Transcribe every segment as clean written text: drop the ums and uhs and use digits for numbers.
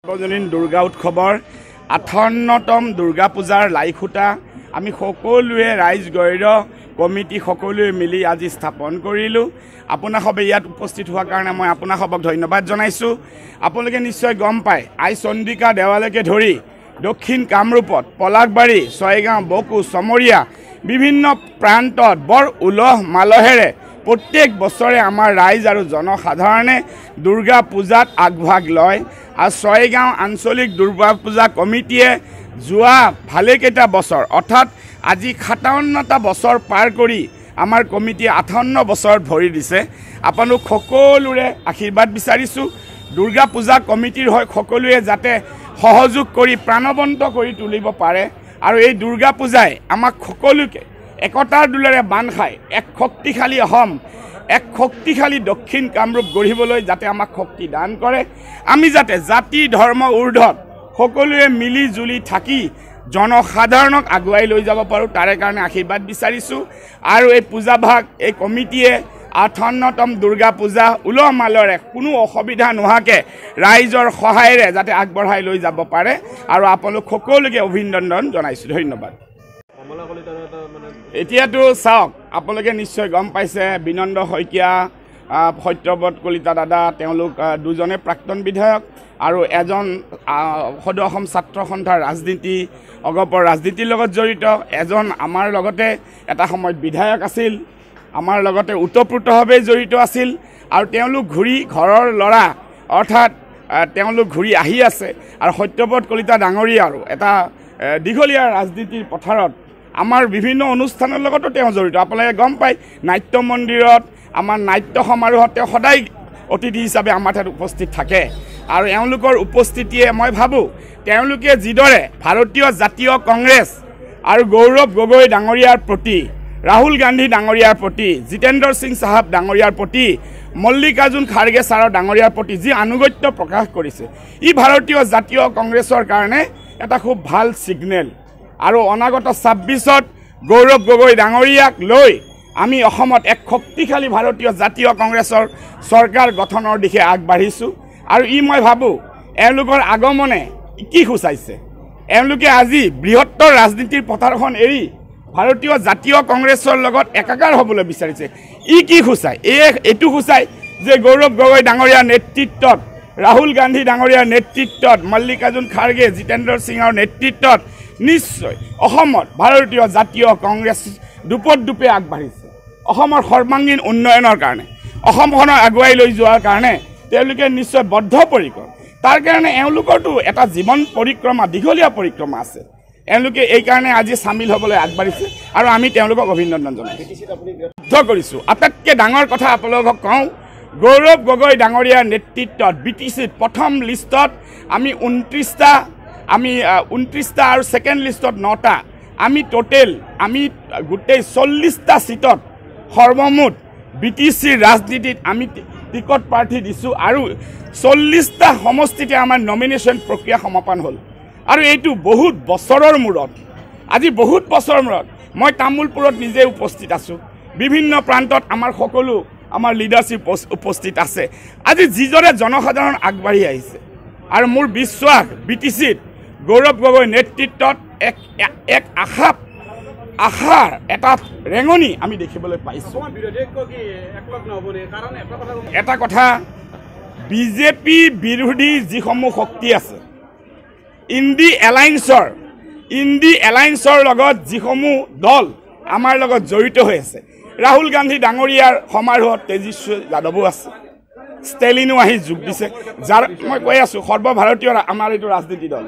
সাৰ্বজনীন দুৰ্গা উৎসৱৰ ৫৮তম দুৰ্গা পূজাৰ লাইখুটা আমি সকলোৱে ৰাইজ গৈৰ কমিটি সকলোৱে মিলি আজি স্থাপন কৰিলোঁ। আপোনাসবে ইয়াত উপস্থিত হোৱাৰ কাৰণে মই আপোনাসবক ধন্যবাদ জনাইছোঁ। আপোনালোকে নিশ্চয় গম পায় আই চন্দ্ৰিকা দেৱালৈকে ধৰি দক্ষিণ কামৰূপত পলাকবাৰী, ছয়গাঁও, বকো, চমৰীয়া বিভিন্ন প্ৰান্তত বৰ উলহ মালহেৰে প্ৰত্যেক বছৰে আমাৰ ৰাইজ আৰু জনসাধাৰণে দুৰ্গা পূজাত আগভাগ লয়। আৰু ছয়গাঁও আঞ্চলিক দুৰ্গা পূজা কমিটিয়ে যোৱা ভালেকেইটা বছৰ অৰ্থাৎ আজি ৫৭টা বছৰ পাৰ কৰি আমাৰ কমিটিয়ে ৫৮ বছৰত ভৰি দিছে। আপোনালোক সকলোৰে আশীৰ্বাদ বিচাৰিছোঁ। দুৰ্গা পূজা কমিটিৰ হৈ সকলোৱে যাতে সহযোগ কৰি প্ৰাণৱন্ত কৰি তুলিব পাৰে আৰু এই দুৰ্গা পূজাই আমাক সকলোকে একতাৰ দোলেৰে বান্ধ খায় এক শক্তিশালী অসম, এক শক্তিশালী দক্ষিণ কামৰূপ গঢ়িবলৈ যাতে আমাক শক্তি দান কৰে। আমি যাতে জাতি ধৰ্ম ঊৰ্ধত সকলোৱে মিলি জুলি থাকি জনসাধাৰণক আগুৱাই লৈ যাব পাৰোঁ তাৰে কাৰণে আশীৰ্বাদ বিচাৰিছোঁ। আৰু এই পূজাভাগ এই কমিটিয়ে ৫৮তম দুৰ্গা পূজা উলহ মালহেৰে কোনো অসুবিধা নোহোৱাকৈ ৰাইজৰ সহায়েৰে যাতে আগবঢ়াই লৈ যাব পাৰে আৰু আপোনালোক সকলোকে অভিনন্দন জনাইছোঁ। ধন্যবাদ। এতিয়াতো চাওক, আপোনালোকে নিশ্চয় গম পাইছে বিনন্দ শইকীয়া, সত্যব্ৰত কলিতা দাদা, তেওঁলোক দুজনে প্ৰাক্তন বিধায়ক আৰু এজন সদৌ অসম ছাত্ৰ সন্থাৰ ৰাজনীতি অগপৰ ৰাজনীতিৰ লগত জড়িত, এজন আমাৰ লগতে এটা সময়ত বিধায়ক আছিল, আমাৰ লগতে ওতঃপ্ৰোতভাৱে জড়িত আছিল আৰু তেওঁলোক ঘূৰি ঘৰৰ ল'ৰা অৰ্থাৎ তেওঁলোক ঘূৰি আহি আছে। আৰু সত্যব্ৰত কলিতা ডাঙৰীয়াৰো এটা দীঘলীয়া ৰাজনীতিৰ পথাৰত আমাৰ বিভিন্ন অনুষ্ঠানৰ লগতো তেওঁ জড়িত। আপোনালোকে গম পায় নাট্য মন্দিৰত আমাৰ নাট্য সমাৰোহত তেওঁ সদায় অতিথি হিচাপে আমাৰ তাত উপস্থিত থাকে আৰু এওঁলোকৰ উপস্থিতিয়ে মই ভাবোঁ তেওঁলোকে যিদৰে ভাৰতীয় জাতীয় কংগ্ৰেছ আৰু গৌৰৱ গগৈ ডাঙৰীয়াৰ প্ৰতি, ৰাহুল গান্ধী ডাঙৰীয়াৰ প্ৰতি, জিতেন্দ্ৰ সিং চাহাব ডাঙৰীয়াৰ প্ৰতি, মল্লিকাৰ্জুন খাৰ্গে ছাৰৰ ডাঙৰীয়াৰ প্ৰতি যি আনুগত্য প্ৰকাশ কৰিছে, ই ভাৰতীয় জাতীয় কংগ্ৰেছৰ কাৰণে এটা খুব ভাল ছিগনেল। আৰু অনাগত ২৬ত গৌৰৱ গগৈ ডাঙৰীয়াক লৈ আমি অসমত এক শক্তিশালী ভাৰতীয় জাতীয় কংগ্ৰেছৰ চৰকাৰ গঠনৰ দিশে আগবাঢ়িছোঁ। আৰু ই মই ভাবোঁ এওঁলোকৰ আগমনে কি সূচাইছে, এওঁলোকে আজি বৃহত্তৰ ৰাজনীতিৰ পথাৰখন এৰি ভাৰতীয় জাতীয় কংগ্ৰেছৰ লগত একাকাৰ হ'বলৈ বিচাৰিছে। ই কি সূচায়? এইটো সূচায় যে গৌৰৱ গগৈ ডাঙৰীয়াৰ নেতৃত্বত, ৰাহুল গান্ধী ডাঙৰীয়াৰ নেতৃত্বত, মল্লিকাৰ্জুন খাৰ্গে, জিতেন্দ্ৰ সিঙৰ নেতৃত্বত নিশ্চয় অসমত ভাৰতীয় জাতীয় কংগ্ৰেছ দুপে আগবাঢ়িছে। অসমৰ সৰ্বাংগীন উন্নয়নৰ কাৰণে, অসমখনক আগুৱাই লৈ যোৱাৰ কাৰণে তেওঁলোকে নিশ্চয় বদ্ধপৰিকৰ। তাৰ কাৰণে এওঁলোকৰতো এটা জীৱন পৰিক্ৰমা, দীঘলীয়া পৰিক্ৰমা আছে। এওঁলোকে এইকাৰণে আজি চামিল হ'বলৈ আগবাঢ়িছে আৰু আমি তেওঁলোকক অভিনন্দন জনাইছোঁ কৰিছোঁ। আটাইতকৈ ডাঙৰ কথা আপোনালোকক কওঁ, গৌৰৱ গগৈ ডাঙৰীয়াৰ নেতৃত্বত BTCত প্ৰথম লিষ্টত আমি 29টা আৰু ছেকেণ্ড লিষ্টত 9টা, আমি টোটেল গোটেই 40টা ছিটত সৰ্বমুঠ BTCৰ ৰাজনীতিত আমি টিকট প্ৰাৰ্থী দিছোঁ আৰু 40টা সমষ্টিতে আমাৰ নমিনেশ্যন প্ৰক্ৰিয়া সমাপন হ'ল। আৰু এইটো বহুত বছৰৰ মূৰত, আজি বহুত বছৰৰ মূৰত মই তামোলপুৰত নিজে উপস্থিত আছোঁ, বিভিন্ন প্ৰান্তত আমাৰ লিডাৰশ্বিপ উপস্থিত আছে। আজি যিদৰে জনসাধাৰণ আগবাঢ়ি আহিছে আৰু মোৰ বিশ্বাস BTCত গৌৰৱ গগৈ নেতৃত্বত এক আশাৰ এটা ৰেঙনি আমি দেখিবলৈ পাইছোঁ। এটা কথা, বিজেপি বিৰোধী যিসমূহ শক্তি আছে, ইণ্ডি এলায়েন্সৰ লগত যিসমূহ দল আমাৰ লগত জড়িত হৈ আছে, ৰাহুল গান্ধী ডাঙৰীয়াৰ সমাৰোহত তেজস্বী যাদৱো আছে, ষ্টেলিনো আহি যোগ দিছে, যাৰ মই কৈ আছোঁ সৰ্বভাৰতীয় আমাৰ এইটো ৰাজনীতি দল,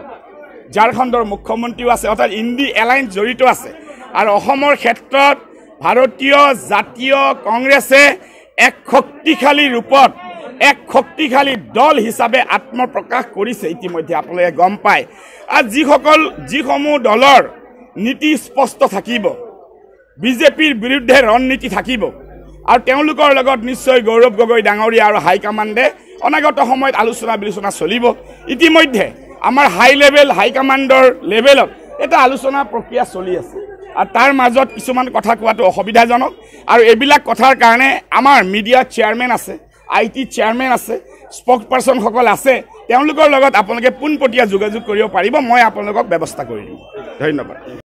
ঝাৰখণ্ডৰ মুখ্যমন্ত্ৰীও আছে, অৰ্থাৎ ইণ্ডি এলায়েন্স জড়িত আছে। আৰু অসমৰ ক্ষেত্ৰত ভাৰতীয় জাতীয় কংগ্ৰেছে এক শক্তিশালী ৰূপত, এক শক্তিশালী দল হিচাপে আত্মপ্ৰকাশ কৰিছে ইতিমধ্যে আপোনালোকে গম পায়। আৰু যিসমূহ দলৰ নীতি স্পষ্ট থাকিব, বিজেপিৰ বিৰুদ্ধে ৰণনীতি থাকিব আৰু তেওঁলোকৰ লগত নিশ্চয় গৌৰৱ গগৈ ডাঙৰীয়া আৰু হাইকমাণ্ডে অনাগত সময়ত আলোচনা বিলোচনা চলিব। ইতিমধ্যে আমাৰ হাইকমাণ্ডৰ লেভেলত এটা আলোচনা প্ৰক্ৰিয়া চলি আছে আৰু তাৰ মাজত কিছুমান কথা কোৱাটো অসুবিধাজনক। আৰু এইবিলাক কথাৰ কাৰণে আমাৰ মিডিয়া চেয়াৰমেন আছে, IT চেয়াৰমেন আছে, স্প'ক্সপাৰ্চনসকল আছে, তেওঁলোকৰ লগত আপোনালোকে পোনপটীয়া যোগাযোগ কৰিব পাৰিব মই আপোনালোকক ব্যৱস্থা কৰি দিম ধন্যবাদ